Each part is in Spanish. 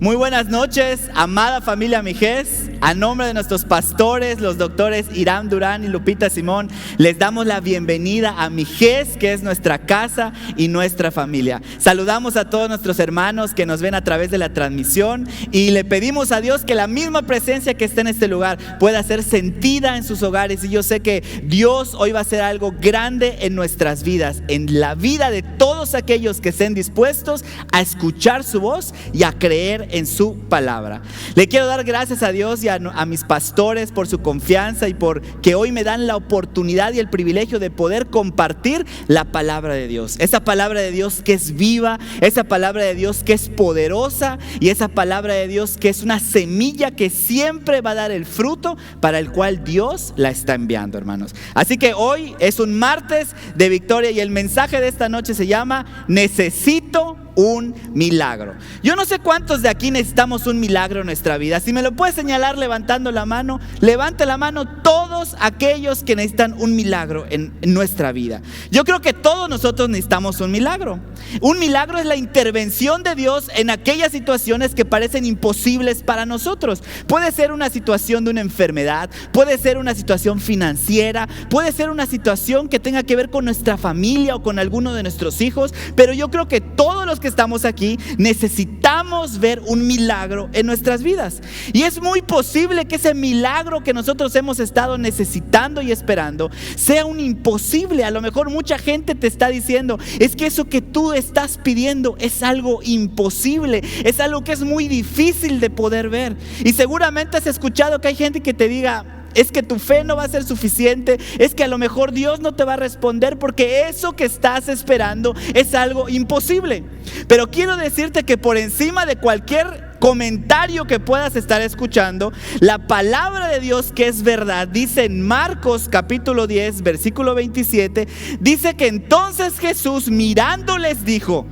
Muy buenas noches, amada familia Mijés. A nombre de nuestros pastores, los doctores Irán Durán y Lupita Simón, les damos la bienvenida a Mijés, que es nuestra casa y nuestra familia. Saludamos a todos nuestros hermanos que nos ven a través de la transmisión y le pedimos a Dios que la misma presencia que está en este lugar pueda ser sentida en sus hogares. Y yo sé que Dios hoy va a hacer algo grande en nuestras vidas, en la vida de todos aquellos que estén dispuestos a escuchar su voz y a creer en su palabra. Le quiero dar gracias a Dios y a mis pastores por su confianza y por que hoy me dan la oportunidad y el privilegio de poder compartir la palabra de Dios. Esa palabra de Dios que es viva, esa palabra de Dios que es poderosa y esa palabra de Dios que es una semilla que siempre va a dar el fruto para el cual Dios la está enviando, hermanos. Así que hoy es un martes de victoria y el mensaje de esta noche se llama Necesito un milagro. Yo no sé cuántos de aquí necesitamos un milagro en nuestra vida. Si me lo puedes señalar levantando la mano, levante la mano todos aquellos que necesitan un milagro en nuestra vida. Yo creo que todos nosotros necesitamos un milagro. Un milagro es la intervención de Dios en aquellas situaciones que parecen imposibles para nosotros. Puede ser una situación de una enfermedad, puede ser una situación financiera, puede ser una situación que tenga que ver con nuestra familia o con alguno de nuestros hijos, pero yo creo que todos los que estamos aquí necesitamos ver un milagro en nuestras vidas. Y es muy posible que ese milagro que nosotros hemos estado necesitando y esperando sea un imposible. A lo mejor mucha gente te está diciendo, es que eso que tú estás pidiendo es algo imposible, es algo que es muy difícil de poder ver. Y seguramente has escuchado que hay gente que te diga, es que tu fe no va a ser suficiente, es que a lo mejor Dios no te va a responder porque eso que estás esperando es algo imposible. Pero quiero decirte que por encima de cualquier comentario que puedas estar escuchando, la palabra de Dios que es verdad, dice en Marcos capítulo 10 versículo 27, dice que entonces Jesús mirándoles dijo,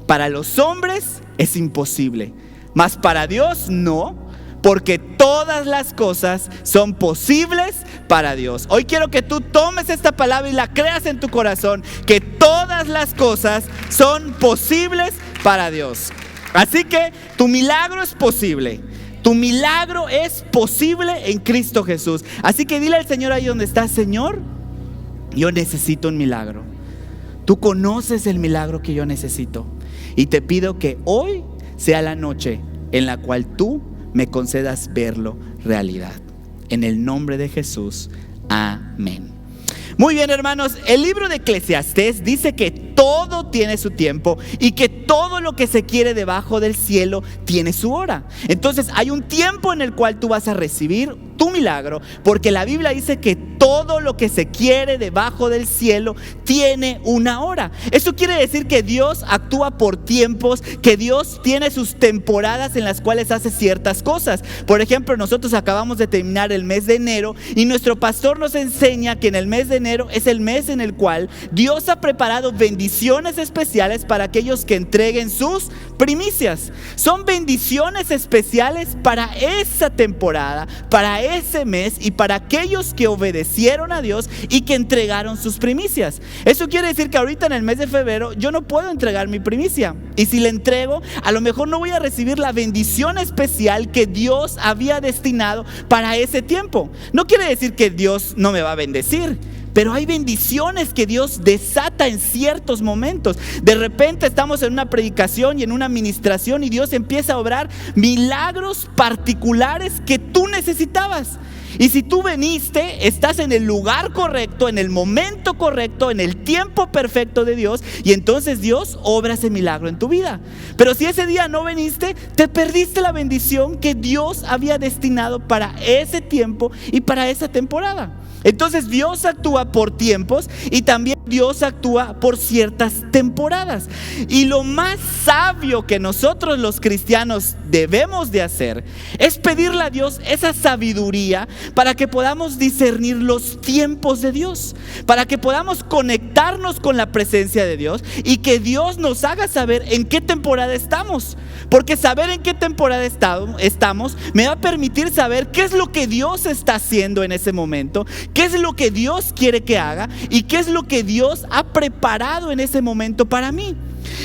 para los hombres es imposible, mas para Dios no, porque todas las cosas son posibles para Dios. Hoy quiero que tú tomes esta palabra y la creas en tu corazón, que todas las cosas son posibles para Dios. Así que tu milagro es posible. Tu milagro es posible en Cristo Jesús. Así que dile al Señor ahí donde estás, Señor, yo necesito un milagro. Tú conoces el milagro que yo necesito. Y te pido que hoy sea la noche en la cual tú me concedas verlo realidad. En el nombre de Jesús, amén. Muy bien, hermanos, el libro de Eclesiastés dice que todo tiene su tiempo y que todo lo que se quiere debajo del cielo tiene su hora. Entonces hay un tiempo en el cual tú vas a recibir tu milagro, porque la Biblia dice que todo lo que se quiere debajo del cielo tiene una hora. Eso quiere decir que Dios actúa por tiempos, que Dios tiene sus temporadas en las cuales hace ciertas cosas. Por ejemplo, nosotros acabamos de terminar el mes de enero y nuestro pastor nos enseña que en el mes de enero es el mes en el cual Dios ha preparado bendiciones especiales para aquellos que entreguen sus primicias. Son bendiciones especiales para esa temporada, para ese mes y para aquellos que obedecieron a Dios y que entregaron sus primicias. Eso quiere decir que ahorita en el mes de febrero yo no puedo entregar mi primicia, y si la entrego a lo mejor no voy a recibir la bendición especial que Dios había destinado para ese tiempo. No quiere decir que Dios no me va a bendecir, pero hay bendiciones que Dios desata en ciertos momentos. De repente estamos en una predicación y en una administración y Dios empieza a obrar milagros particulares que tú necesitabas. Y si tú viniste, estás en el lugar correcto, en el momento correcto, en el tiempo perfecto de Dios, y entonces Dios obra ese milagro en tu vida. Pero si ese día no viniste, te perdiste la bendición que Dios había destinado para ese tiempo y para esa temporada. Entonces Dios actúa por tiempos y también Dios actúa por ciertas temporadas. Y lo más sabio que nosotros los cristianos debemos de hacer es pedirle a Dios esa sabiduría para que podamos discernir los tiempos de Dios, para que podamos conectarnos con la presencia de Dios y que Dios nos haga saber en qué temporada estamos. Porque saber en qué temporada estamos me va a permitir saber qué es lo que Dios está haciendo en ese momento, qué es lo que Dios quiere que haga y qué es lo que Dios ha preparado en ese momento para mí.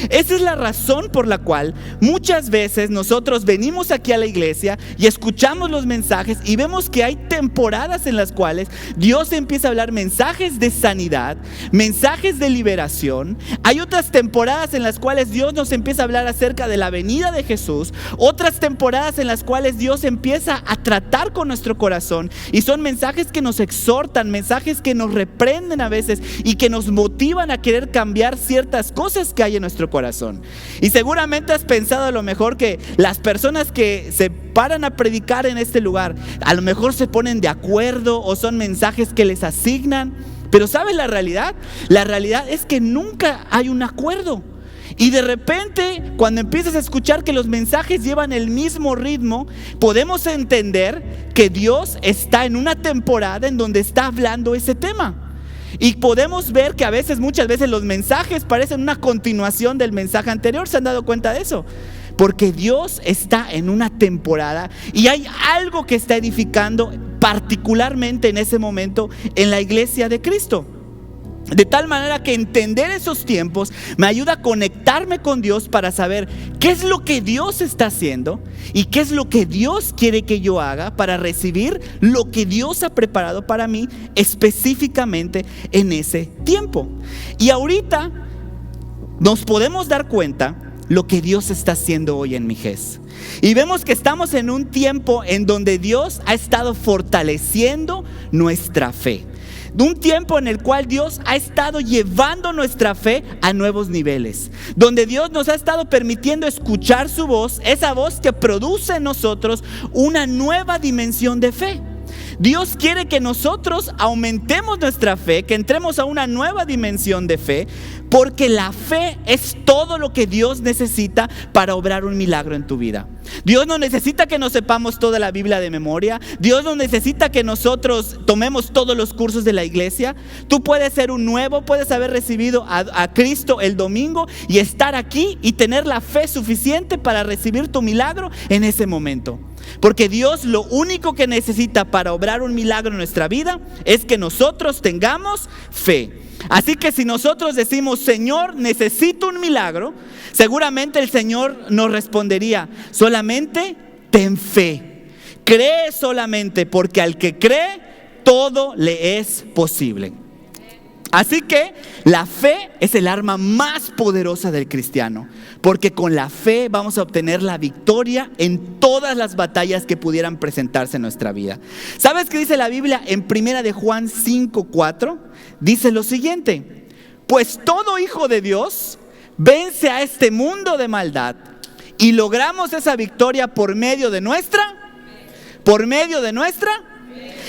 Esa es la razón por la cual muchas veces nosotros venimos aquí a la iglesia y escuchamos los mensajes y vemos que hay temporadas en las cuales Dios empieza a hablar mensajes de sanidad, mensajes de liberación. Hay otras temporadas en las cuales Dios nos empieza a hablar acerca de la venida de Jesús. Otras temporadas en las cuales Dios empieza a tratar con nuestro corazón y son mensajes que nos exhortan, mensajes que nos reprenden a veces y que nos motivan a querer cambiar ciertas cosas que hay en nuestro corazón. Y seguramente has pensado a lo mejor que las personas que se paran a predicar en este lugar a lo mejor se ponen de acuerdo o son mensajes que les asignan. Pero ¿sabes la realidad? La realidad es que nunca hay un acuerdo. Y de repente, cuando empiezas a escuchar que los mensajes llevan el mismo ritmo, podemos entender que Dios está en una temporada en donde está hablando ese tema. Y podemos ver que muchas veces los mensajes parecen una continuación del mensaje anterior. ¿Se han dado cuenta de eso? Porque Dios está en una temporada y hay algo que está edificando particularmente en ese momento en la iglesia de Cristo. De tal manera que entender esos tiempos me ayuda a conectarme con Dios para saber qué es lo que Dios está haciendo y qué es lo que Dios quiere que yo haga para recibir lo que Dios ha preparado para mí específicamente en ese tiempo. Y ahorita nos podemos dar cuenta lo que Dios está haciendo hoy en Mijes. Y vemos que estamos en un tiempo en donde Dios ha estado fortaleciendo nuestra fe. Un tiempo en el cual Dios ha estado llevando nuestra fe a nuevos niveles, donde Dios nos ha estado permitiendo escuchar su voz, esa voz que produce en nosotros una nueva dimensión de fe. Dios quiere que nosotros aumentemos nuestra fe, que entremos a una nueva dimensión de fe, porque la fe es todo lo que Dios necesita para obrar un milagro en tu vida. Dios no necesita que nos sepamos toda la Biblia de memoria. Dios no necesita que nosotros tomemos todos los cursos de la iglesia. Tú puedes ser un nuevo, puedes haber recibido a Cristo el domingo y estar aquí y tener la fe suficiente para recibir tu milagro en ese momento. Porque Dios lo único que necesita para obrar un milagro en nuestra vida es que nosotros tengamos fe. Así que si nosotros decimos, Señor, necesito un milagro, seguramente el Señor nos respondería, solamente ten fe. Cree solamente, porque al que cree, todo le es posible. Así que la fe es el arma más poderosa del cristiano, porque con la fe vamos a obtener la victoria en todas las batallas que pudieran presentarse en nuestra vida. ¿Sabes qué dice la Biblia en 1 de Juan 5:4? Dice lo siguiente: pues todo hijo de Dios vence a este mundo de maldad y logramos esa victoria por medio de nuestra.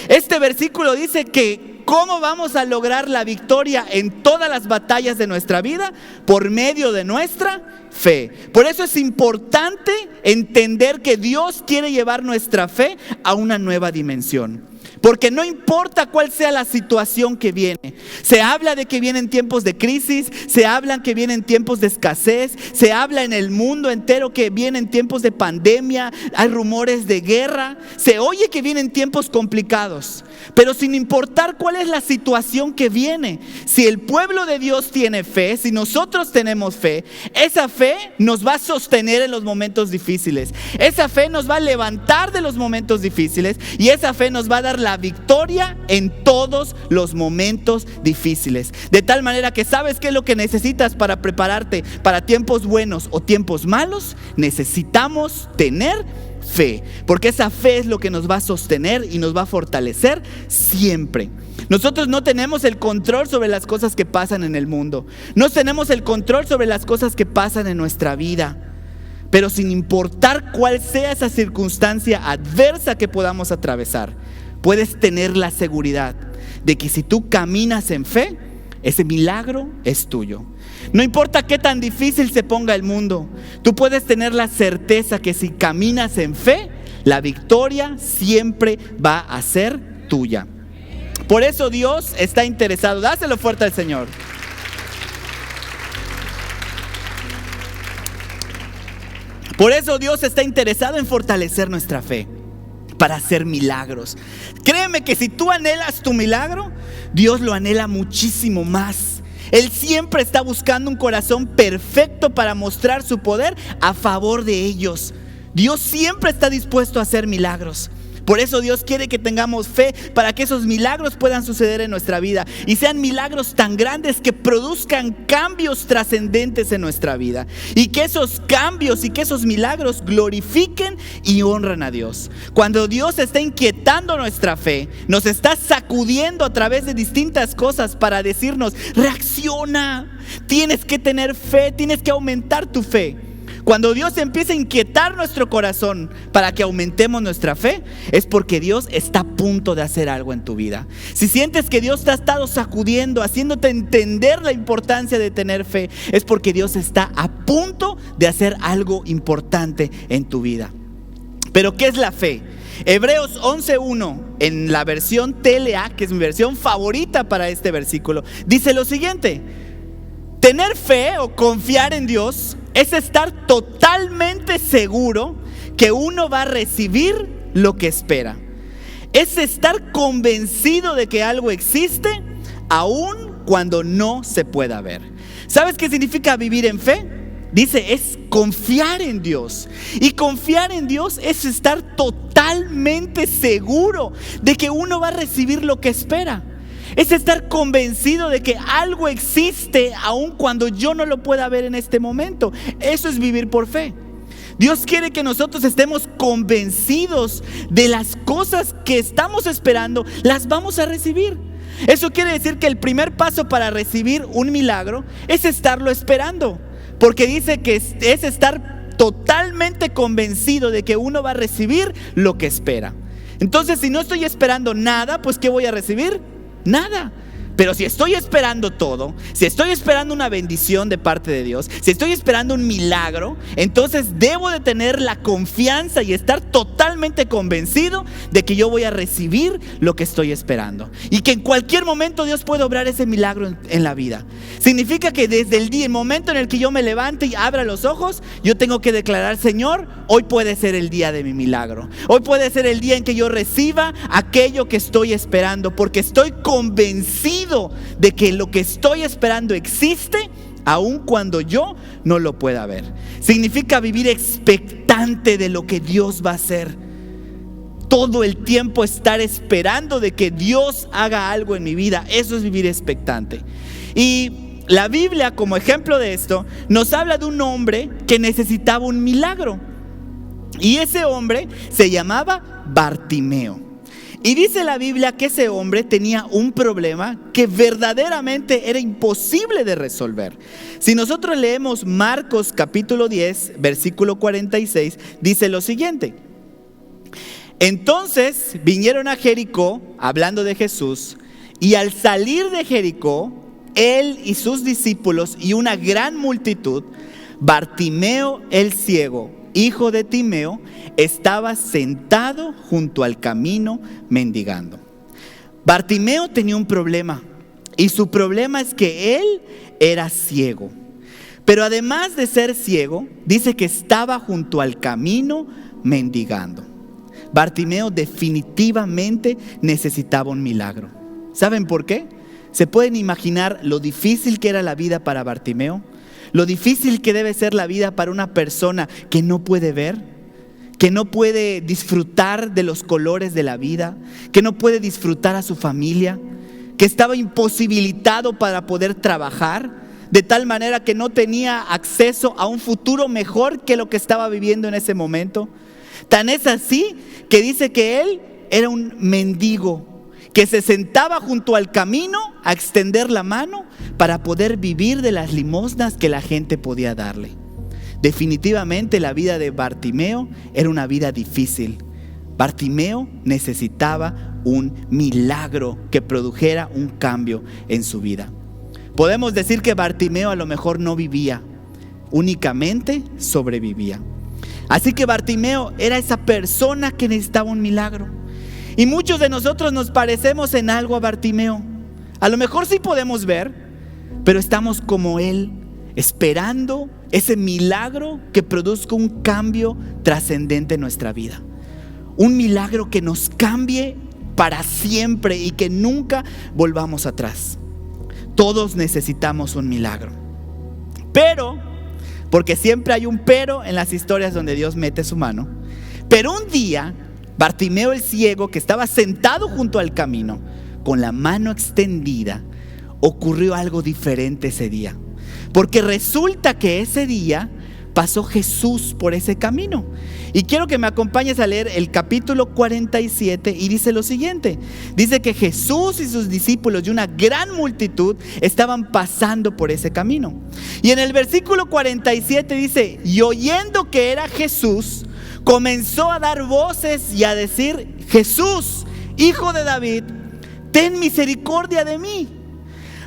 Este versículo dice que ¿cómo vamos a lograr la victoria en todas las batallas de nuestra vida? Por medio de nuestra fe. Por eso es importante entender que Dios quiere llevar nuestra fe a una nueva dimensión. Porque no importa cuál sea la situación que viene. Se habla de que vienen tiempos de crisis, se habla que vienen tiempos de escasez, se habla en el mundo entero que vienen tiempos de pandemia, hay rumores de guerra, se oye que vienen tiempos complicados. Pero sin importar cuál es la situación que viene, si el pueblo de Dios tiene fe, si nosotros tenemos fe, esa fe nos va a sostener en los momentos difíciles. Esa fe nos va a levantar de los momentos difíciles y esa fe nos va a dar la victoria en todos los momentos difíciles. De tal manera que sabes qué es lo que necesitas para prepararte para tiempos buenos o tiempos malos. Necesitamos tener fe, porque esa fe es lo que nos va a sostener y nos va a fortalecer siempre. Nosotros no tenemos el control sobre las cosas que pasan en el mundo. No tenemos el control sobre las cosas que pasan en nuestra vida. Pero sin importar cuál sea esa circunstancia adversa que podamos atravesar, puedes tener la seguridad de que si tú caminas en fe, ese milagro es tuyo. No importa qué tan difícil se ponga el mundo, tú puedes tener la certeza que si caminas en fe, la victoria siempre va a ser tuya. Por eso Dios está interesado. Dáselo fuerte al Señor. Por eso Dios está interesado en fortalecer nuestra fe para hacer milagros. Créeme que si tú anhelas tu milagro, Dios lo anhela muchísimo más. Él siempre está buscando un corazón perfecto para mostrar su poder a favor de ellos. Dios siempre está dispuesto a hacer milagros. Por eso Dios quiere que tengamos fe para que esos milagros puedan suceder en nuestra vida y sean milagros tan grandes que produzcan cambios trascendentes en nuestra vida, y que esos cambios y que esos milagros glorifiquen y honran a Dios. Cuando Dios está inquietando nuestra fe, nos está sacudiendo a través de distintas cosas para decirnos: reacciona, tienes que tener fe, tienes que aumentar tu fe. Cuando Dios empieza a inquietar nuestro corazón para que aumentemos nuestra fe, es porque Dios está a punto de hacer algo en tu vida. Si sientes que Dios te ha estado sacudiendo, haciéndote entender la importancia de tener fe, es porque Dios está a punto de hacer algo importante en tu vida. Pero ¿qué es la fe? Hebreos 11:1, en la versión TLA, que es mi versión favorita para este versículo, dice lo siguiente: tener fe o confiar en Dios es estar totalmente seguro que uno va a recibir lo que espera. Es estar convencido de que algo existe aun cuando no se pueda ver. ¿Sabes qué significa vivir en fe? Dice, es confiar en Dios. Y confiar en Dios es estar totalmente seguro de que uno va a recibir lo que espera. Es estar convencido de que algo existe aun cuando yo no lo pueda ver en este momento. Eso es vivir por fe. Dios quiere que nosotros estemos convencidos de las cosas que estamos esperando, las vamos a recibir. Eso quiere decir que el primer paso para recibir un milagro es estarlo esperando, porque dice que es estar totalmente convencido de que uno va a recibir lo que espera. Entonces, si no estoy esperando nada, pues ¿qué voy a recibir? Nada. Pero si estoy esperando todo, si estoy esperando una bendición de parte de Dios, si estoy esperando un milagro, entonces debo de tener la confianza y estar totalmente convencido de que yo voy a recibir lo que estoy esperando, y que en cualquier momento Dios puede obrar ese milagro en la vida. Significa que desde el momento en el que yo me levante y abra los ojos, yo tengo que declarar: Señor, hoy puede ser el día de mi milagro. Hoy puede ser el día en que yo reciba aquello que estoy esperando, porque estoy convencido de que lo que estoy esperando existe, aun cuando yo no lo pueda ver. Significa vivir expectante de lo que Dios va a hacer. Todo el tiempo estar esperando de que Dios haga algo en mi vida. Eso es vivir expectante. Y la Biblia, como ejemplo de esto, nos habla de un hombre que necesitaba un milagro. Y ese hombre se llamaba Bartimeo. Y dice la Biblia que ese hombre tenía un problema que verdaderamente era imposible de resolver. Si nosotros leemos Marcos capítulo 10, versículo 46, dice lo siguiente: entonces vinieron a Jericó, hablando de Jesús, y al salir de Jericó, él y sus discípulos y una gran multitud, Bartimeo el ciego, hijo de Timeo, estaba sentado junto al camino mendigando. Bartimeo tenía un problema, y su problema es que él era ciego. Pero además de ser ciego, dice que estaba junto al camino mendigando. Bartimeo definitivamente necesitaba un milagro. ¿Saben por qué? ¿Se pueden imaginar lo difícil que era la vida para Bartimeo? Lo difícil que debe ser la vida para una persona que no puede ver, que no puede disfrutar de los colores de la vida, que no puede disfrutar a su familia, que estaba imposibilitado para poder trabajar, de tal manera que no tenía acceso a un futuro mejor que lo que estaba viviendo en ese momento. Tan es así que dice que él era un mendigo, que se sentaba junto al camino a extender la mano para poder vivir de las limosnas que la gente podía darle. Definitivamente la vida de Bartimeo era una vida difícil. Bartimeo necesitaba un milagro que produjera un cambio en su vida. Podemos decir que Bartimeo a lo mejor no vivía, únicamente sobrevivía. Así que Bartimeo era esa persona que necesitaba un milagro. Y muchos de nosotros nos parecemos en algo a Bartimeo. A lo mejor sí podemos ver, pero estamos como él, esperando ese milagro que produzca un cambio trascendente en nuestra vida. Un milagro que nos cambie para siempre y que nunca volvamos atrás. Todos necesitamos un milagro. Pero, porque siempre hay un pero en las historias donde Dios mete su mano. Pero un día, Bartimeo el ciego, que estaba sentado junto al camino, con la mano extendida, ocurrió algo diferente ese día. Porque resulta que ese día pasó Jesús por ese camino. Y quiero que me acompañes a leer el capítulo 47 y dice lo siguiente. Dice que Jesús y sus discípulos y una gran multitud estaban pasando por ese camino. Y en el versículo 47 dice: y oyendo que era Jesús, comenzó a dar voces y a decir: Jesús, hijo de David, ten misericordia de mí.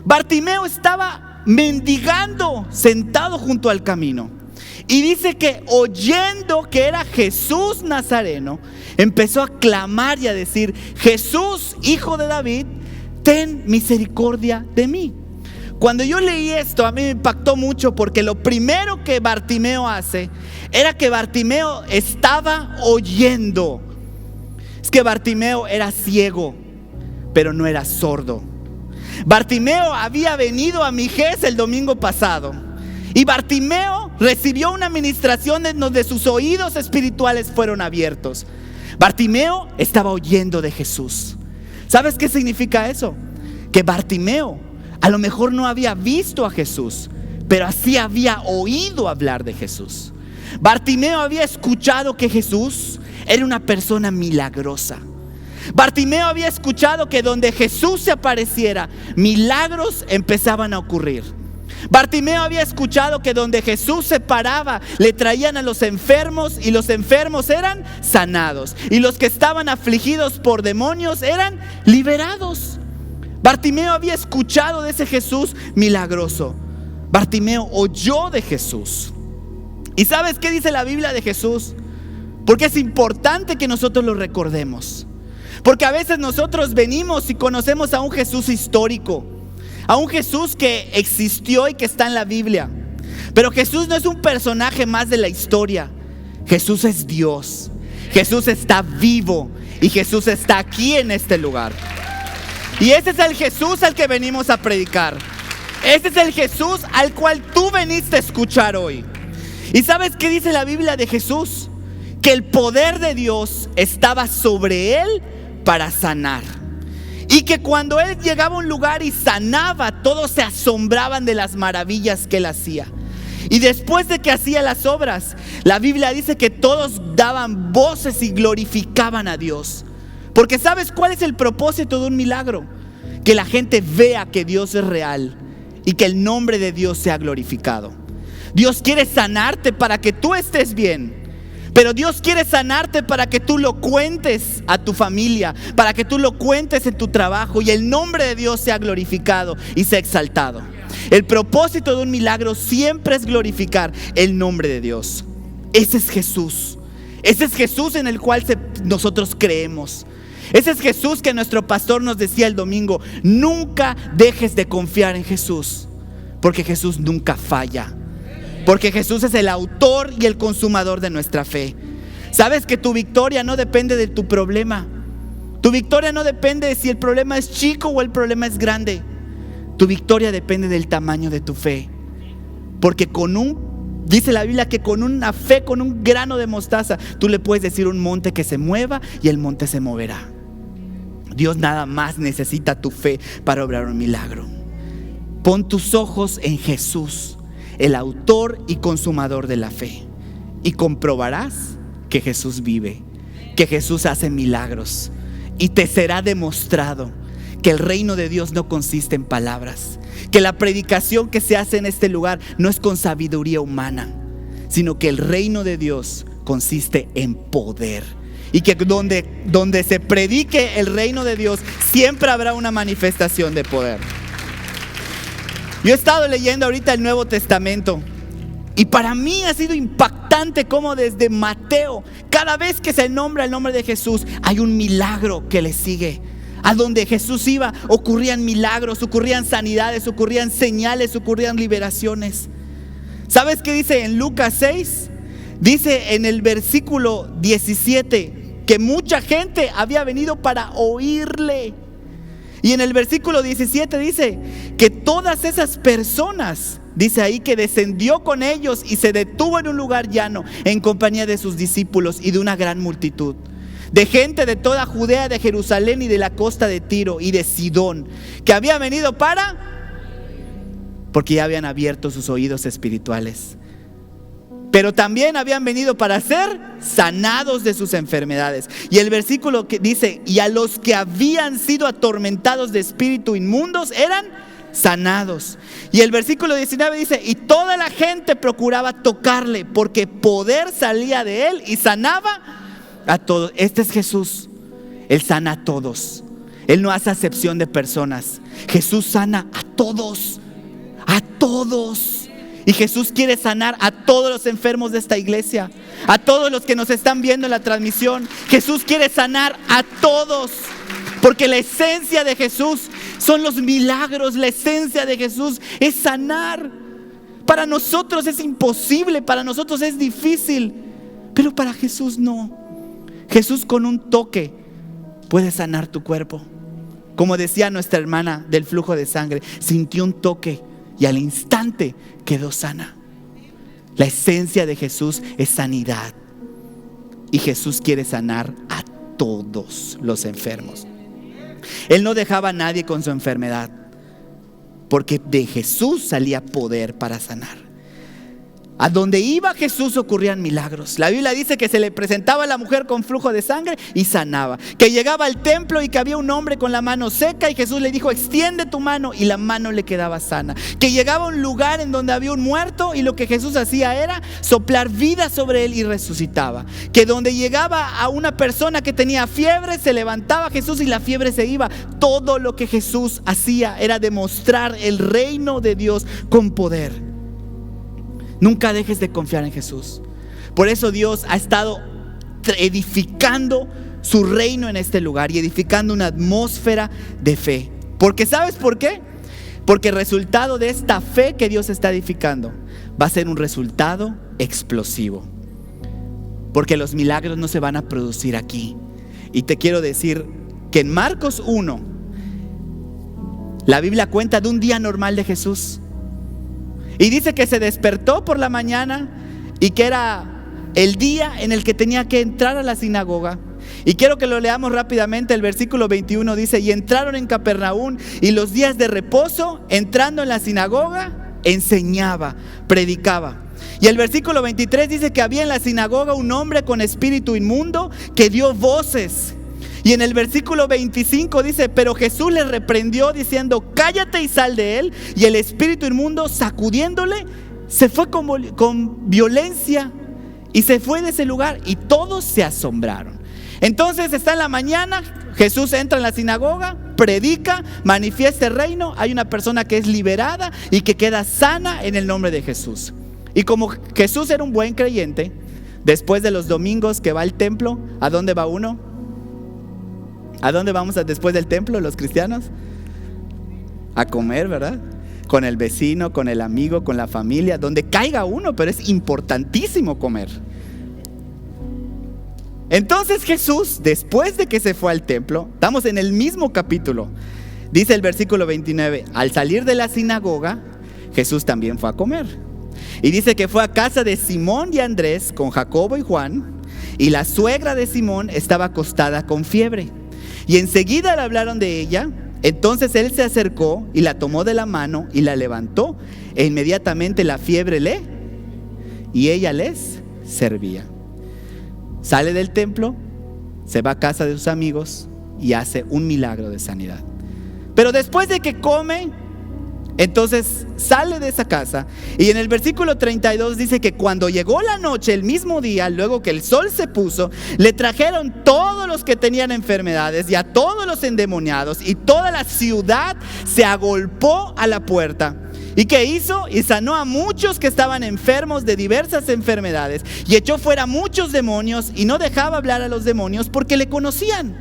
Bartimeo estaba mendigando sentado junto al camino. Y dice que oyendo que era Jesús Nazareno, empezó a clamar y a decir: Jesús, hijo de David, ten misericordia de mí. Cuando yo leí esto, a mí me impactó mucho, porque lo primero que Bartimeo hace era que Bartimeo estaba oyendo. Es que Bartimeo era ciego, pero no era sordo. Bartimeo había venido a Mijés el domingo pasado. Y Bartimeo recibió una administración en donde sus oídos espirituales fueron abiertos. Bartimeo estaba oyendo de Jesús. ¿Sabes qué significa eso? Que Bartimeo a lo mejor no había visto a Jesús, pero así había oído hablar de Jesús. Bartimeo había escuchado que Jesús era una persona milagrosa. Bartimeo había escuchado que donde Jesús se apareciera, milagros empezaban a ocurrir. Bartimeo había escuchado que donde Jesús se paraba, le traían a los enfermos y los enfermos eran sanados. Y los que estaban afligidos por demonios eran liberados. Bartimeo había escuchado de ese Jesús milagroso. Bartimeo oyó de Jesús. ¿Y sabes qué dice la Biblia de Jesús? Porque es importante que nosotros lo recordemos. Porque a veces nosotros venimos y conocemos a un Jesús histórico, a un Jesús que existió y que está en la Biblia. Pero Jesús no es un personaje más de la historia. Jesús es Dios. Jesús está vivo y Jesús está aquí en este lugar. Y ese es el Jesús al que venimos a predicar. Ese es el Jesús al cual tú veniste a escuchar hoy. ¿Y sabes qué dice la Biblia de Jesús? Que el poder de Dios estaba sobre él para sanar. Y que cuando él llegaba a un lugar y sanaba, todos se asombraban de las maravillas que él hacía. Y después de que hacía las obras, la Biblia dice que todos daban voces y glorificaban a Dios. Porque ¿sabes cuál es el propósito de un milagro? Que la gente vea que Dios es real y que el nombre de Dios sea glorificado. Dios quiere sanarte para que tú estés bien. Pero Dios quiere sanarte para que tú lo cuentes a tu familia, para que tú lo cuentes en tu trabajo y el nombre de Dios sea glorificado y sea exaltado. El propósito de un milagro siempre es glorificar el nombre de Dios. Ese es Jesús. Ese es Jesús en el cual nosotros creemos. Ese es Jesús que nuestro pastor nos decía el domingo: nunca dejes de confiar en Jesús, porque Jesús nunca falla. Porque Jesús es el autor y el consumador de nuestra fe. Sabes que tu victoria no depende de tu problema. Tu victoria no depende de si el problema es chico o el problema es grande. Tu victoria depende del tamaño de tu fe. Porque dice la Biblia que con una fe, con un grano de mostaza, tú le puedes decir a un monte que se mueva y el monte se moverá. Dios nada más necesita tu fe para obrar un milagro. Pon tus ojos en Jesús, el autor y consumador de la fe, y comprobarás que Jesús vive, que Jesús hace milagros, y te será demostrado que el reino de Dios no consiste en palabras, que la predicación que se hace en este lugar no es con sabiduría humana, sino que el reino de Dios consiste en poder, y que donde se predique el reino de Dios siempre habrá una manifestación de poder. Yo he estado leyendo ahorita el Nuevo Testamento y para mí ha sido impactante cómo desde Mateo, cada vez que se nombra el nombre de Jesús, hay un milagro que le sigue. A donde Jesús iba ocurrían milagros, ocurrían sanidades, ocurrían señales, ocurrían liberaciones. ¿Sabes qué dice en Lucas 6? Dice en el versículo 17 que mucha gente había venido para oírle. Y en el versículo 17 dice que todas esas personas, dice ahí que descendió con ellos y se detuvo en un lugar llano en compañía de sus discípulos y de una gran multitud, de gente de toda Judea, de Jerusalén y de la costa de Tiro y de Sidón, que habían venido porque ya habían abierto sus oídos espirituales, pero también habían venido para ser sanados de sus enfermedades. Y el versículo que dice, y a los que habían sido atormentados de espíritu inmundos eran sanados. Y el versículo 19 dice, y toda la gente procuraba tocarle, porque poder salía de él y sanaba a todos. Este es Jesús. Él sana a todos. Él no hace acepción de personas. Jesús sana a todos. A todos. Y Jesús quiere sanar a todos los enfermos de esta iglesia, a todos los que nos están viendo en la transmisión. Jesús quiere sanar a todos, porque la esencia de Jesús son los milagros. La esencia de Jesús es sanar. Para nosotros es imposible, para nosotros es difícil, pero para Jesús no. Jesús con un toque puede sanar tu cuerpo. Como decía nuestra hermana del flujo de sangre, sintió un toque y al instante quedó sana. La esencia de Jesús es sanidad. Y Jesús quiere sanar a todos los enfermos. Él no dejaba a nadie con su enfermedad, porque de Jesús salía poder para sanar. A donde iba Jesús ocurrían milagros. La Biblia dice que se le presentaba a la mujer con flujo de sangre y sanaba. Que llegaba al templo y que había un hombre con la mano seca y Jesús le dijo, extiende tu mano, y la mano le quedaba sana. Que llegaba a un lugar en donde había un muerto y lo que Jesús hacía era soplar vida sobre él y resucitaba. Que donde llegaba a una persona que tenía fiebre, se levantaba Jesús y la fiebre se iba. Todo lo que Jesús hacía era demostrar el reino de Dios con poder. Nunca dejes de confiar en Jesús. Por eso Dios ha estado edificando su reino en este lugar y edificando una atmósfera de fe. Porque ¿sabes por qué? Porque el resultado de esta fe que Dios está edificando va a ser un resultado explosivo. Porque los milagros no se van a producir aquí. Y te quiero decir que en Marcos 1, la Biblia cuenta de un día normal de Jesús. Y dice que se despertó por la mañana y que era el día en el que tenía que entrar a la sinagoga. Y quiero que lo leamos rápidamente. El versículo 21 dice, y entraron en Capernaum, y los días de reposo, entrando en la sinagoga, enseñaba, predicaba. Y el versículo 23 dice que había en la sinagoga un hombre con espíritu inmundo que dio voces. Y en el versículo 25 dice, pero Jesús le reprendió diciendo, cállate y sal de él. Y el espíritu inmundo, sacudiéndole, se fue con violencia y se fue de ese lugar, y todos se asombraron. Entonces está en la mañana, Jesús entra en la sinagoga, predica, manifiesta el reino. Hay una persona que es liberada y que queda sana en el nombre de Jesús. Y como Jesús era un buen creyente, después de los domingos que va al templo, ¿a dónde va uno? ¿A dónde vamos después del templo los cristianos? A comer, ¿verdad? Con el vecino, con el amigo, con la familia, donde caiga uno, pero es importantísimo comer. Entonces Jesús, después de que se fue al templo, estamos en el mismo capítulo, dice el versículo 29, al salir de la sinagoga, Jesús también fue a comer. Y dice que fue a casa de Simón y Andrés con Jacobo y Juan, y la suegra de Simón estaba acostada con fiebre. Y enseguida le hablaron de ella. Entonces él se acercó y la tomó de la mano y la levantó, e inmediatamente la fiebre y ella les servía. Sale del templo, se va a casa de sus amigos y hace un milagro de sanidad. Pero después de que come, entonces sale de esa casa, y en el versículo 32 dice que cuando llegó la noche, el mismo día, luego que el sol se puso, le trajeron todos los que tenían enfermedades y a todos los endemoniados, y toda la ciudad se agolpó a la puerta. ¿Y qué hizo? Y sanó a muchos que estaban enfermos de diversas enfermedades, y echó fuera muchos demonios, y no dejaba hablar a los demonios porque le conocían.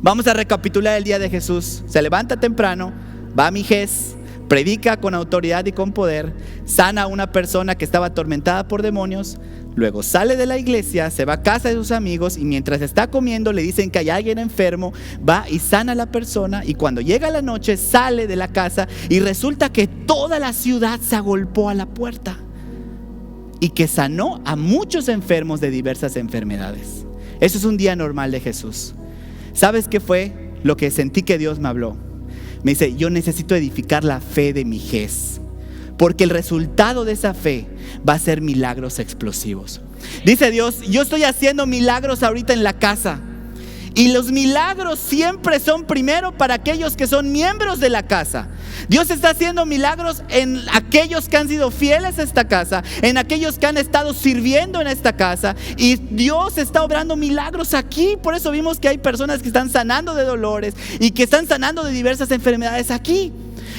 Vamos a recapitular el día de Jesús. Se levanta temprano, va a Mijés, predica con autoridad y con poder, sana a una persona que estaba atormentada por demonios, Luego sale de la iglesia, se va a casa de sus amigos y mientras está comiendo le dicen que hay alguien enfermo, va y sana a la persona, y cuando llega la noche sale de la casa y resulta que toda la ciudad se agolpó a la puerta y que sanó a muchos enfermos de diversas enfermedades. Eso es un día normal de Jesús. ¿Sabes qué fue lo que sentí que Dios me habló? Me dice, yo necesito edificar la fe de mi Jes, porque el resultado de esa fe va a ser milagros explosivos. Dice Dios, yo estoy haciendo milagros ahorita en la casa, y los milagros siempre son primero para aquellos que son miembros de la casa. Dios está haciendo milagros en aquellos que han sido fieles a esta casa, en aquellos que han estado sirviendo en esta casa, y Dios está obrando milagros aquí. Por eso vimos que hay personas que están sanando de dolores y que están sanando de diversas enfermedades aquí.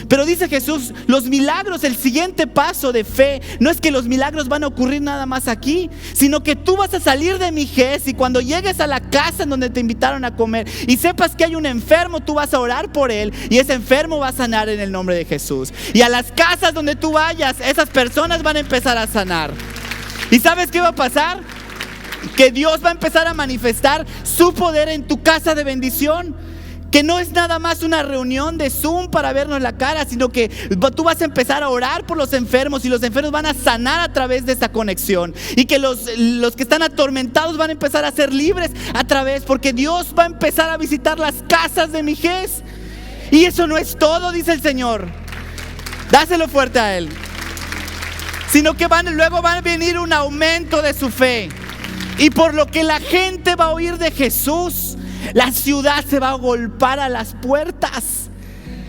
Pero dice Jesús, los milagros, el siguiente paso de fe, no es que los milagros van a ocurrir nada más aquí, sino que tú vas a salir de mi Jes, y cuando llegues a la casa en donde te invitaron a comer y sepas que hay un enfermo, tú vas a orar por él y ese enfermo va a sanar en el nombre de Jesús. Y a las casas donde tú vayas, esas personas van a empezar a sanar. ¿Y sabes qué va a pasar? Que Dios va a empezar a manifestar su poder en tu casa de bendición. Que no es nada más una reunión de Zoom para vernos la cara, sino que tú vas a empezar a orar por los enfermos y los enfermos van a sanar a través de esa conexión. Y que los que están atormentados van a empezar a ser libres a través, porque Dios va a empezar a visitar las casas de mi Jes. Y eso no es todo, dice el Señor. Dáselo fuerte a Él. Sino que luego va a venir un aumento de su fe. Y por lo que la gente va a oír de Jesús, la ciudad se va a agolpar a las puertas.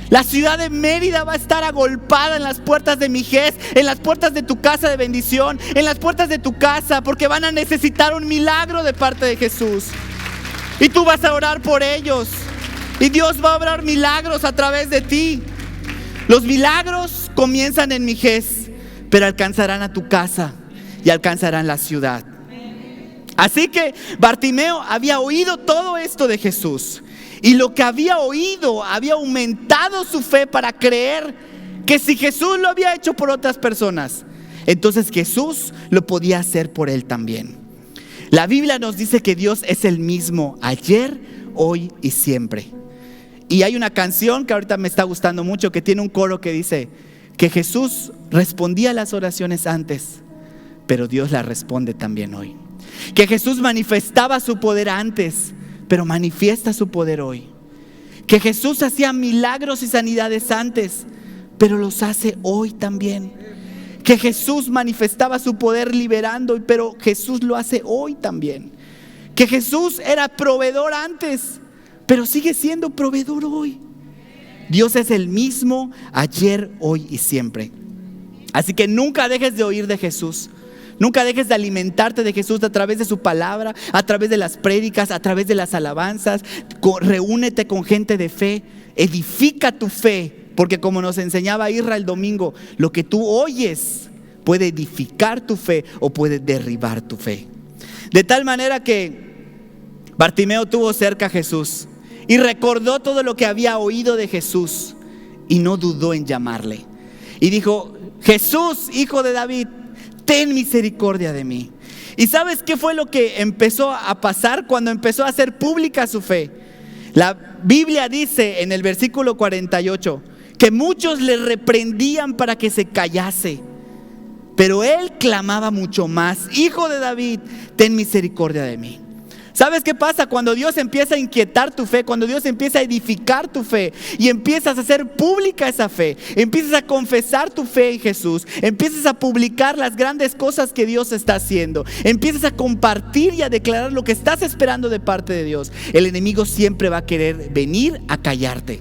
La ciudad de Mérida va a estar agolpada en las puertas de mi Jes, en las puertas de tu casa de bendición, en las puertas de tu casa, porque van a necesitar un milagro de parte de Jesús. Y tú vas a orar por ellos. Y Dios va a obrar milagros a través de ti. Los milagros comienzan en mi Jes, pero alcanzarán a tu casa y alcanzarán la ciudad. Así que Bartimeo había oído todo esto de Jesús, y lo que había oído había aumentado su fe para creer que si Jesús lo había hecho por otras personas, entonces Jesús lo podía hacer por él también. La Biblia nos dice que Dios es el mismo ayer, hoy y siempre. Y hay una canción que ahorita me está gustando mucho, que tiene un coro que dice que Jesús respondía a las oraciones antes, pero Dios las responde también hoy. Que Jesús manifestaba su poder antes, pero manifiesta su poder hoy. Que Jesús hacía milagros y sanidades antes, pero los hace hoy también. Que Jesús manifestaba su poder liberando, pero Jesús lo hace hoy también. Que Jesús era proveedor antes, pero sigue siendo proveedor hoy. Dios es el mismo ayer, hoy y siempre. Así que nunca dejes de oír de Jesús. Nunca dejes de alimentarte de Jesús a través de su palabra, a través de las prédicas, a través de las alabanzas. Reúnete con gente de fe, edifica tu fe, porque como nos enseñaba Isra el domingo, lo que tú oyes puede edificar tu fe o puede derribar tu fe. De tal manera que Bartimeo tuvo cerca a Jesús y recordó todo lo que había oído de Jesús y no dudó en llamarle. Y dijo: Jesús, hijo de David, ten misericordia de mí. ¿Y sabes qué fue lo que empezó a pasar cuando empezó a hacer pública su fe? La Biblia dice en el versículo 48 que muchos le reprendían para que se callase, pero él clamaba mucho más: Hijo de David, ten misericordia de mí. ¿Sabes qué pasa? Cuando Dios empieza a inquietar tu fe, cuando Dios empieza a edificar tu fe y empiezas a hacer pública esa fe, empiezas a confesar tu fe en Jesús, empiezas a publicar las grandes cosas que Dios está haciendo, empiezas a compartir y a declarar lo que estás esperando de parte de Dios, el enemigo siempre va a querer venir a callarte,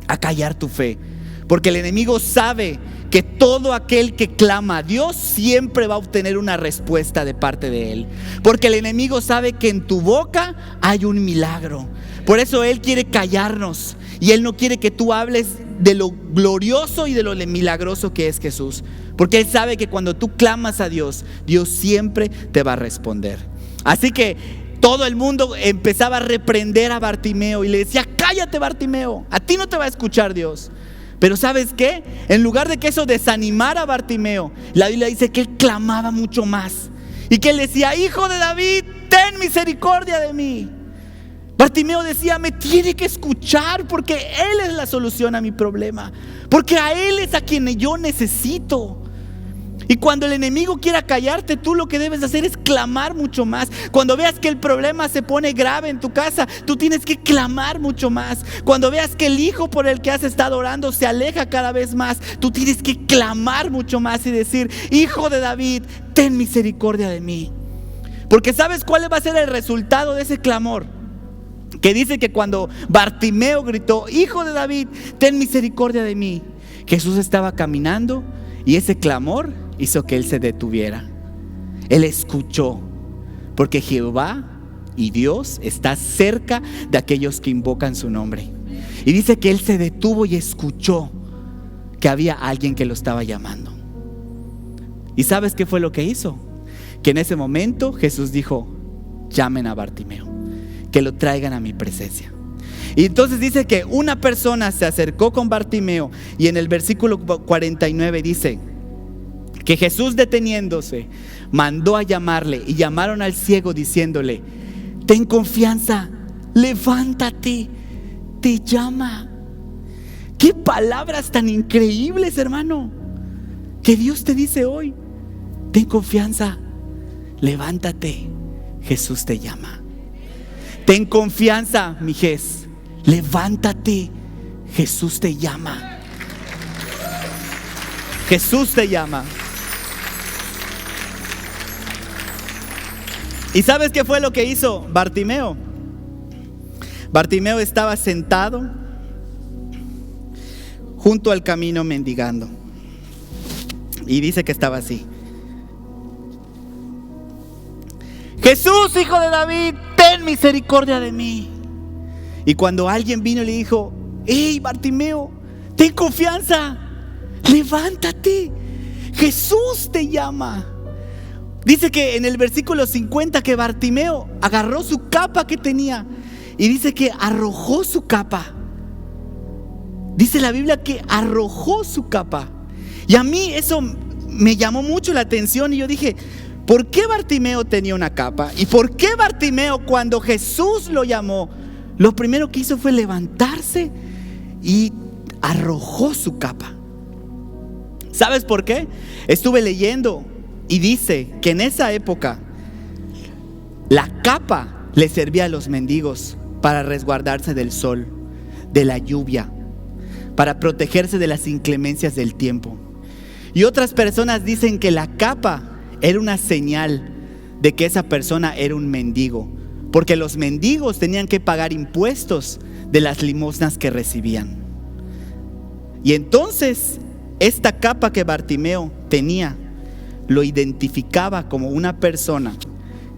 a callar tu fe, porque el enemigo sabe que todo aquel que clama a Dios siempre va a obtener una respuesta de parte de Él. Porque el enemigo sabe que en tu boca hay un milagro. Por eso Él quiere callarnos. Y Él no quiere que tú hables de lo glorioso y de lo milagroso que es Jesús. Porque Él sabe que cuando tú clamas a Dios, Dios siempre te va a responder. Así que todo el mundo empezaba a reprender a Bartimeo y le decía: cállate, Bartimeo, a ti no te va a escuchar Dios. Pero ¿sabes qué? En lugar de que eso desanimara a Bartimeo, la Biblia dice que él clamaba mucho más. Y que él decía: Hijo de David, ten misericordia de mí. Bartimeo decía: me tiene que escuchar porque Él es la solución a mi problema, porque a Él es a quien yo necesito. Y cuando el enemigo quiera callarte, tú lo que debes hacer es clamar mucho más. Cuando veas que el problema se pone grave en tu casa, tú tienes que clamar mucho más. Cuando veas que el hijo por el que has estado orando se aleja cada vez más, tú tienes que clamar mucho más y decir: Hijo de David, ten misericordia de mí. Porque ¿sabes cuál va a ser el resultado de ese clamor? Que dice que cuando Bartimeo gritó: Hijo de David, ten misericordia de mí, Jesús estaba caminando y ese clamor hizo que él se detuviera. Él escuchó, porque Jehová y Dios está cerca de aquellos que invocan su nombre. Y dice que él se detuvo y escuchó que había alguien que lo estaba llamando. ¿Y sabes qué fue lo que hizo? Que en ese momento Jesús dijo: llamen a Bartimeo, que lo traigan a mi presencia. Y entonces dice que una persona se acercó con Bartimeo, y en el versículo 49 dice que Jesús, deteniéndose, mandó a llamarle, y llamaron al ciego diciéndole: ten confianza, levántate, te llama. Qué palabras tan increíbles, hermano, que Dios te dice hoy: ten confianza, levántate, Jesús te llama. Ten confianza, mijés, levántate, Jesús te llama. Jesús te llama. ¿Y sabes qué fue lo que hizo Bartimeo? Bartimeo estaba sentado junto al camino mendigando. Y dice que estaba así: Jesús, hijo de David, ten misericordia de mí. Y cuando alguien vino y le dijo: hey, Bartimeo, ten confianza, levántate, Jesús te llama. Dice que en el versículo 50 que Bartimeo agarró su capa que tenía y dice que arrojó su capa. Dice la Biblia que arrojó su capa. Y a mí eso me llamó mucho la atención, y yo dije: ¿por qué Bartimeo tenía una capa? ¿Y por qué Bartimeo, cuando Jesús lo llamó, lo primero que hizo fue levantarse y arrojó su capa? ¿Sabes por qué? Estuve leyendo y dice que en esa época la capa le servía a los mendigos para resguardarse del sol, de la lluvia, para protegerse de las inclemencias del tiempo. Y otras personas dicen que la capa era una señal de que esa persona era un mendigo, porque los mendigos tenían que pagar impuestos de las limosnas que recibían. Y entonces esta capa que Bartimeo tenía lo identificaba como una persona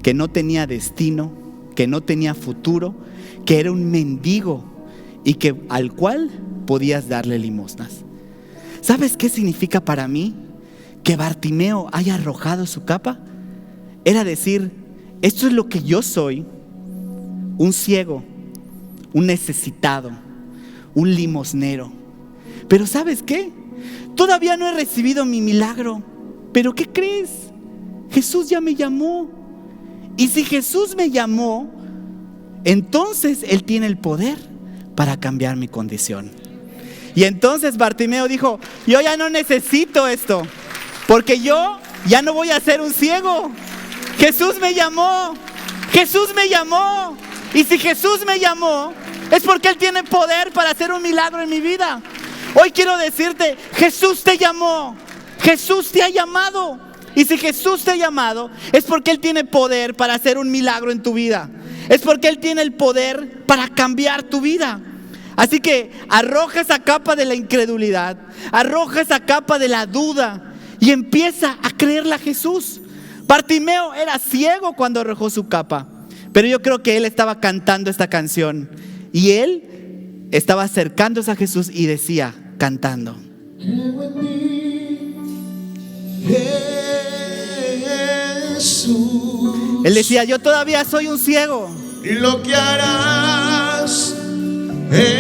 que no tenía destino, que no tenía futuro, que era un mendigo y que al cual podías darle limosnas. ¿Sabes qué significa para mí que Bartimeo haya arrojado su capa? Era decir: esto es lo que yo soy, un ciego, un necesitado, un limosnero. Pero ¿sabes qué? Todavía no he recibido mi milagro. ¿Pero qué crees? Jesús ya me llamó. Y si Jesús me llamó, entonces Él tiene el poder para cambiar mi condición. Y entonces Bartimeo dijo: yo ya no necesito esto, porque yo ya no voy a ser un ciego. Jesús me llamó. Jesús me llamó. Y si Jesús me llamó, es porque Él tiene poder para hacer un milagro en mi vida. Hoy quiero decirte: Jesús te llamó. Jesús te ha llamado. Y si Jesús te ha llamado, es porque Él tiene poder para hacer un milagro en tu vida. Es porque Él tiene el poder para cambiar tu vida. Así que arroja esa capa de la incredulidad, arroja esa capa de la duda y empieza a creerle a Jesús. Bartimeo era ciego cuando arrojó su capa, pero yo creo que él estaba cantando esta canción y él estaba acercándose a Jesús y decía, cantando: creo en ti, Jesús. Él decía: yo todavía soy un ciego, y lo que harás en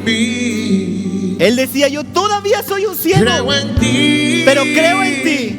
mí. Él decía: yo todavía soy un ciego, creo en ti, pero creo en ti.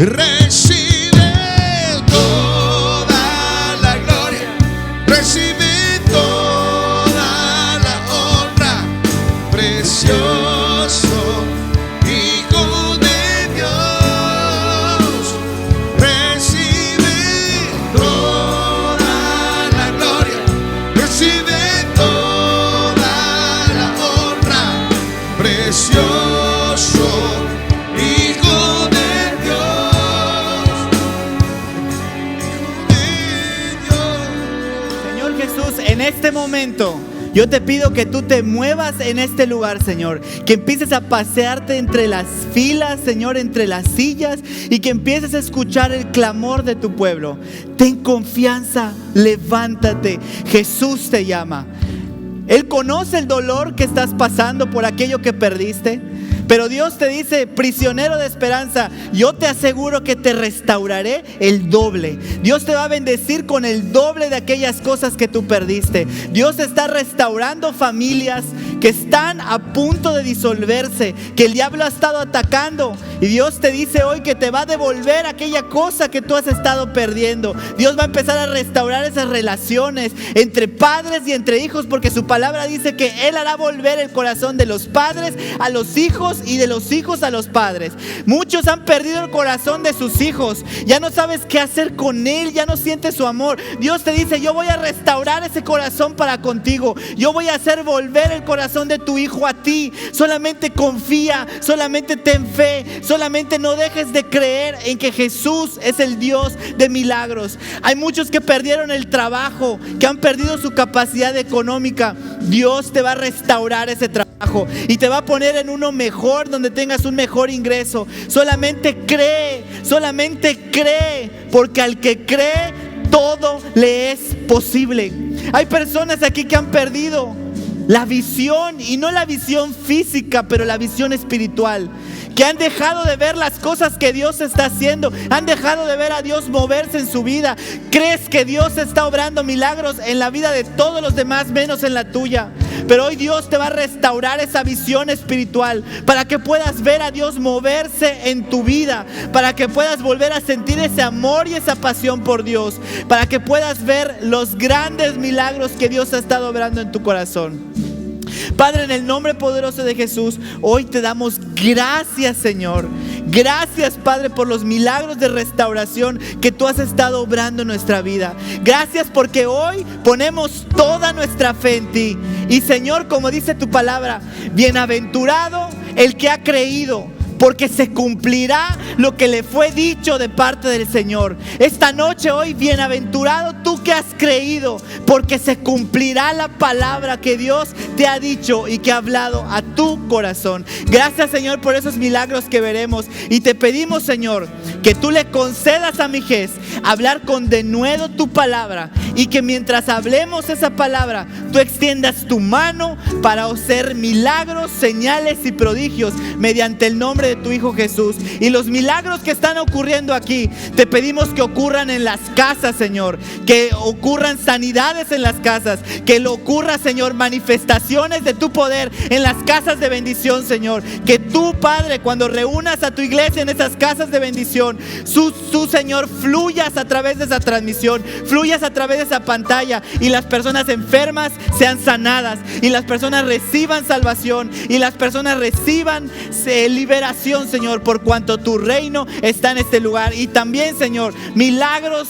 Recibe toda la gloria, recibe toda la honra, precioso Hijo de Dios. Recibe toda la gloria, recibe toda la honra, precioso Hijo de Dios. Señor Jesús, en este momento yo te pido que tú te muevas en este lugar, Señor. Que empieces a pasearte entre las filas, Señor, entre las sillas, y que empieces a escuchar el clamor de tu pueblo. Ten confianza, levántate. Jesús te llama. Él conoce el dolor que estás pasando por aquello que perdiste. Pero Dios te dice, prisionero de esperanza, yo te aseguro que te restauraré el doble. Dios te va a bendecir con el doble de aquellas cosas que tú perdiste. Dios está restaurando familias que están a punto de disolverse, que el diablo ha estado atacando. Y Dios te dice hoy que te va a devolver aquella cosa que tú has estado perdiendo. Dios va a empezar a restaurar esas relaciones entre padres y entre hijos, porque su palabra dice que Él hará volver el corazón de los padres a los hijos y de los hijos a los padres. Muchos han perdido el corazón de sus hijos. Ya no sabes qué hacer con él, ya no sientes su amor. Dios te dice, yo voy a restaurar ese corazón para contigo. Yo voy a hacer volver el corazón de tu hijo a ti. Solamente confía, solamente ten fe, solamente no dejes de creer en que Jesús es el Dios de milagros. Hay muchos que perdieron el trabajo, que han perdido su capacidad económica. Dios te va a restaurar ese trabajo y te va a poner en uno mejor, donde tengas un mejor ingreso. Solamente cree, porque al que cree todo le es posible. Hay personas aquí que han perdido la visión, y no la visión física, pero la visión espiritual, que han dejado de ver las cosas que Dios está haciendo, han dejado de ver a Dios moverse en su vida. Crees que Dios está obrando milagros en la vida de todos los demás menos en la tuya, pero hoy Dios te va a restaurar esa visión espiritual para que puedas ver a Dios moverse en tu vida, para que puedas volver a sentir ese amor y esa pasión por Dios, para que puedas ver los grandes milagros que Dios ha estado obrando en tu corazón. Padre, en el nombre poderoso de Jesús, hoy te damos gracias, Señor. Gracias, Padre, por los milagros de restauración que tú has estado obrando en nuestra vida. Gracias porque hoy ponemos toda nuestra fe en ti. Y Señor, como dice tu palabra, bienaventurado el que ha creído, porque se cumplirá lo que le fue dicho de parte del Señor. Esta noche, hoy, bienaventurado tú que has creído, porque se cumplirá la palabra que Dios te ha dicho y que ha hablado a tu corazón. Gracias, Señor, por esos milagros que veremos. Y te pedimos, Señor, que tú le concedas a Mijés hablar con denuedo tu palabra, y que mientras hablemos esa palabra, tú extiendas tu mano para hacer milagros, señales y prodigios mediante el nombre de tu Hijo Jesús. Y los milagros que están ocurriendo aquí, te pedimos que ocurran en las casas, Señor, que ocurran sanidades en las casas, que lo ocurra, Señor, manifestaciones de tu poder en las casas de bendición, Señor. Que tú, Padre, cuando reúnas a tu iglesia en esas casas de bendición, tú, Señor, fluyas a través de esa transmisión, fluyas a través de esa pantalla, y las personas enfermas sean sanadas, y las personas reciban salvación, y las personas reciban liberación, Señor, por cuanto tu reino está en este lugar. Y también, Señor, milagros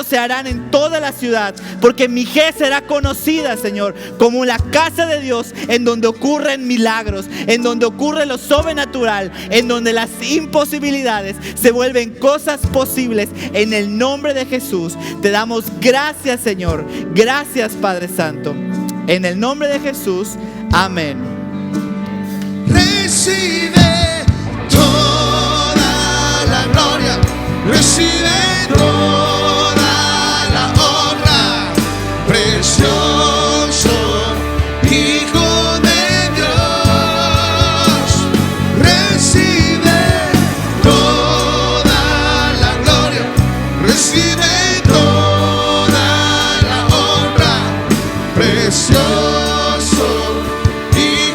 se harán en toda la ciudad, porque Mijés será conocida, Señor, como la casa de Dios, en donde ocurren milagros, en donde ocurre lo sobrenatural, en donde las imposibilidades se vuelven cosas posibles. En el nombre de Jesús te damos gracias, Señor. Gracias, Padre Santo. En el nombre de Jesús, amén. Recibe toda la gloria, recibe toda la honra, precioso Hijo de Dios. Recibe toda la gloria, recibe toda la honra, precioso Hijo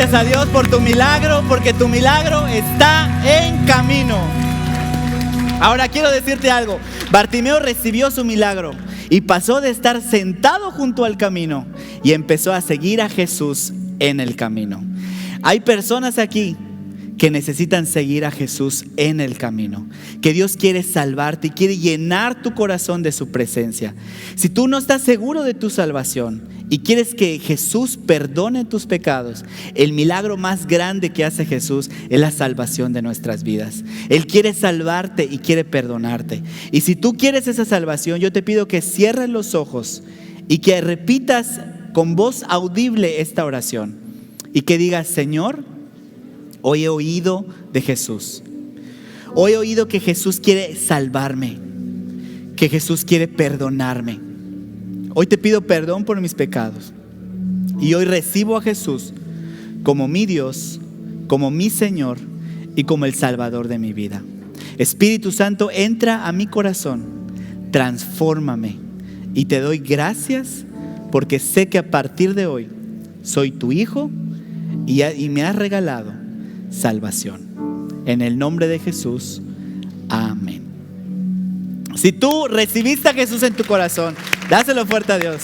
gracias a Dios por tu milagro, porque tu milagro está en camino. Ahora quiero decirte algo. Bartimeo recibió su milagro y pasó de estar sentado junto al camino y empezó a seguir a Jesús en el camino. Hay personas aquí que necesitan seguir a Jesús en el camino, que Dios quiere salvarte y quiere llenar tu corazón de su presencia. Si tú no estás seguro de tu salvación y quieres que Jesús perdone tus pecados, el milagro más grande que hace Jesús es la salvación de nuestras vidas. Él quiere salvarte y quiere perdonarte. Y si tú quieres esa salvación, yo te pido que cierres los ojos y que repitas con voz audible esta oración y que digas: Señor, hoy he oído de Jesús. Hoy he oído que Jesús quiere salvarme, que Jesús quiere perdonarme. Hoy te pido perdón por mis pecados y hoy recibo a Jesús como mi Dios, como mi Señor y como el Salvador de mi vida. Espíritu Santo, entra a mi corazón, transfórmame y te doy gracias porque sé que a partir de hoy soy tu hijo y me has regalado salvación. En el nombre de Jesús, amén. Si tú recibiste a Jesús en tu corazón, dáselo fuerte a Dios.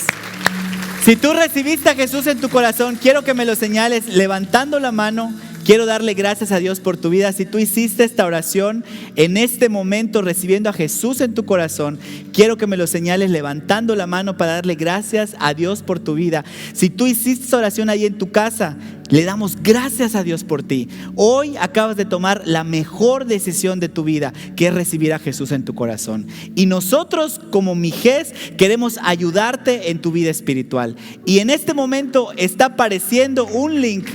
Si tú recibiste a Jesús en tu corazón, quiero que me lo señales levantando la mano. Quiero darle gracias a Dios por tu vida. Si tú hiciste esta oración en este momento recibiendo a Jesús en tu corazón, quiero que me lo señales levantando la mano para darle gracias a Dios por tu vida. Si tú hiciste esta oración ahí en tu casa, le damos gracias a Dios por ti. Hoy acabas de tomar la mejor decisión de tu vida, que es recibir a Jesús en tu corazón. Y nosotros como Mijes queremos ayudarte en tu vida espiritual. Y en este momento está apareciendo un link.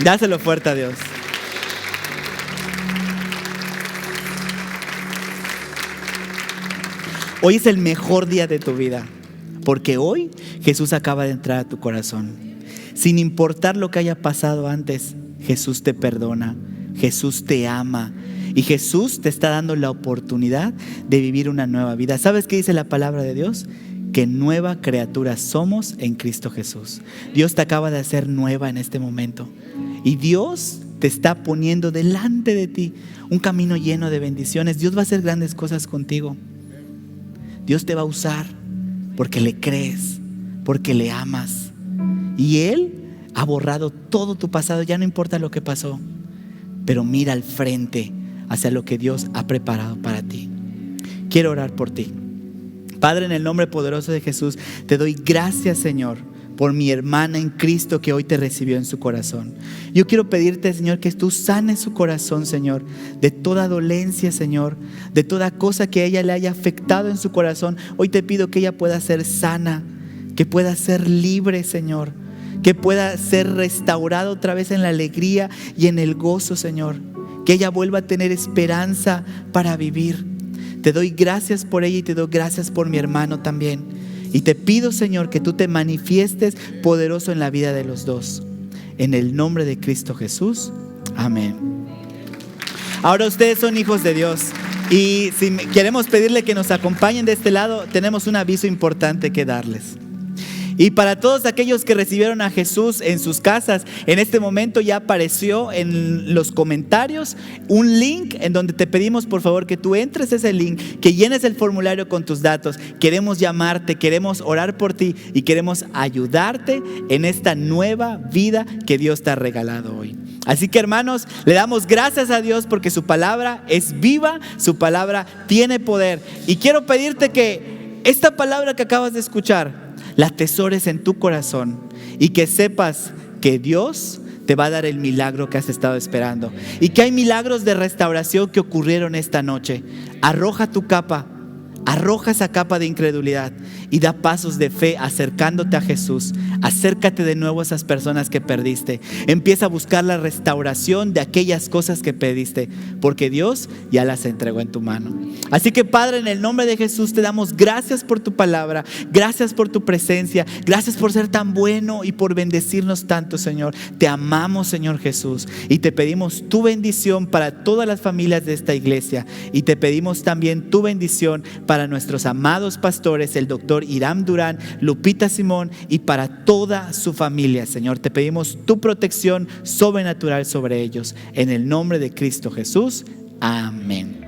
Dáselo fuerte a Dios. Hoy es el mejor día de tu vida, porque hoy Jesús acaba de entrar a tu corazón. Sin importar lo que haya pasado antes, Jesús te perdona, Jesús te ama y Jesús te está dando la oportunidad de vivir una nueva vida. ¿Sabes qué dice la palabra de Dios? Que nueva criatura somos en Cristo Jesús. Dios te acaba de hacer nueva en este momento. Y Dios te está poniendo delante de ti un camino lleno de bendiciones. Dios va a hacer grandes cosas contigo. Dios te va a usar porque le crees, porque le amas. Y Él ha borrado todo tu pasado, ya no importa lo que pasó. Pero mira al frente hacia lo que Dios ha preparado para ti. Quiero orar por ti. Padre, en el nombre poderoso de Jesús, te doy gracias, Señor, por mi hermana en Cristo que hoy te recibió en su corazón. Yo quiero pedirte, Señor, que tú sanes su corazón, Señor, de toda dolencia, Señor, de toda cosa que a ella le haya afectado en su corazón. Hoy te pido que ella pueda ser sana, que pueda ser libre, Señor, que pueda ser restaurada otra vez en la alegría y en el gozo, Señor, que ella vuelva a tener esperanza para vivir. Te doy gracias por ella y te doy gracias por mi hermano también. Y te pido, Señor, que tú te manifiestes poderoso en la vida de los dos. En el nombre de Cristo Jesús. Amén. Ahora ustedes son hijos de Dios. Y si queremos pedirle que nos acompañen de este lado, tenemos un aviso importante que darles. Y para todos aquellos que recibieron a Jesús en sus casas, en este momento ya apareció en los comentarios un link en donde te pedimos por favor que tú entres ese link, que llenes el formulario con tus datos. Queremos llamarte, queremos orar por ti y queremos ayudarte en esta nueva vida que Dios te ha regalado hoy. Así que, hermanos, le damos gracias a Dios porque su palabra es viva, su palabra tiene poder. Y quiero pedirte que esta palabra que acabas de escuchar la atesores en tu corazón y que sepas que Dios te va a dar el milagro que has estado esperando y que hay milagros de restauración que ocurrieron esta noche. Arroja tu capa, arroja esa capa de incredulidad y da pasos de fe acercándote a Jesús. Acércate de nuevo a esas personas que perdiste. Empieza a buscar la restauración de aquellas cosas que pediste, porque Dios ya las entregó en tu mano. Así que, Padre, en el nombre de Jesús te damos gracias por tu palabra, gracias por tu presencia, gracias por ser tan bueno y por bendecirnos tanto, Señor. Te amamos, Señor Jesús, y te pedimos tu bendición para todas las familias de esta iglesia, y te pedimos también tu bendición para nuestros amados pastores, el doctor Irán Durán, Lupita Simón, y para toda su familia, Señor. Te pedimos tu protección sobrenatural sobre ellos. En el nombre de Cristo Jesús. Amén.